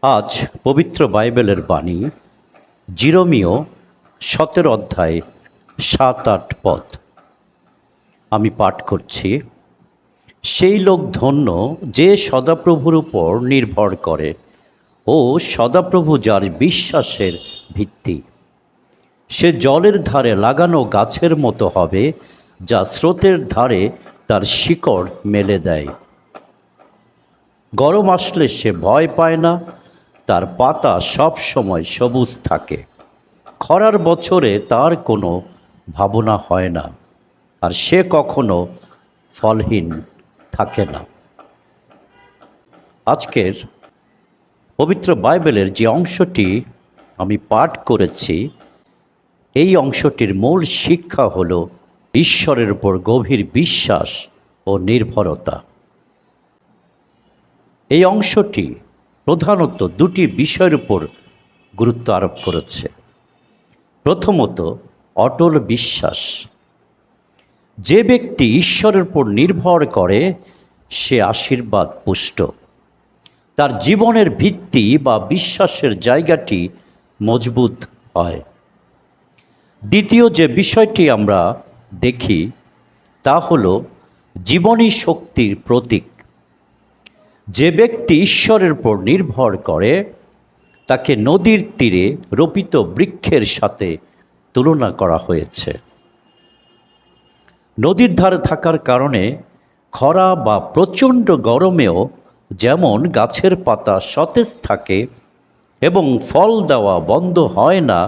আজ পবিত্র বাইবেলের বাণী জিরোমীয় 17 অধ্যায় 7-8 পদ আমি পাঠ করছি। সেই লোক ধন্য যে সদাপ্রভুর উপর নির্ভর করে ও সদাপ্রভু যার বিশ্বাসের ভিত্তি। সে জলের ধারে লাগানো গাছের মতো হবে, যা স্রোতের ধারে তার শিকড় মেলে দেয়। গরম আসলে সে ভয় পায় না, তার পাতা সব সময় সবুজ থাকে। খরার বছরে তার কোনো ভাবনা হয় না, আর সে কখনো ফলহীন থাকে না। আজকের পবিত্র বাইবেলের যে অংশটি আমি পাঠ করেছি, এই অংশটির মূল শিক্ষা হল ঈশ্বরের উপর গভীর বিশ্বাস ও নির্ভরতা। এই অংশটি প্রধানত দুটি বিষয়ের উপর গুরুত্ব আরোপ করেছে। প্রথমত, অটল বিশ্বাস। যে ব্যক্তি ঈশ্বরের উপর নির্ভর করে সে আশীর্বাদ পুষ্ট। তার জীবনের ভিত্তি বা বিশ্বাসের জায়গাটি মজবুত হয়। দ্বিতীয় যে বিষয়টি আমরা দেখি তা হল জীবনী শক্তির প্রতীক। যে ব্যক্তি ঈশ্বরের উপর নির্ভর করে তাকে নদীর তীরে রোপিত বৃক্ষের সাথে তুলনা করা হয়েছে। নদীর ধারে থাকার কারণে খরা বা প্রচণ্ড গরমেও যেমন গাছের পাতা সতেজ থাকে এবং ফল দেওয়া বন্ধ হয় না,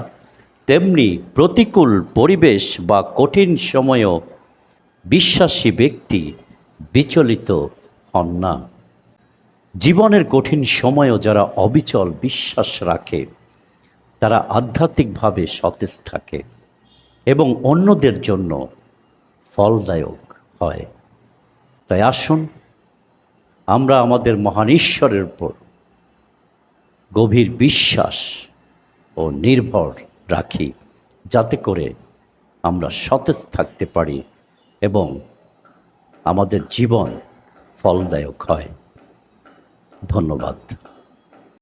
তেমনি প্রতিকূল পরিবেশ বা কঠিন সময়েও বিশ্বাসী ব্যক্তি বিচলিত হন না। জীবনের কঠিন সময়েও যারা অবিচল বিশ্বাস রাখে তারা আধ্যাত্মিকভাবে সতেজ থাকে এবং অন্যদের জন্য ফলদায়ক হয়। তাই আসুন আমরা আমাদের মহান ঈশ্বরের উপর গভীর বিশ্বাস ও নির্ভর রাখি, যাতে করে আমরা সতেজ থাকতে পারি এবং আমাদের জীবন ফলদায়ক হয়। ধন্যবাদ।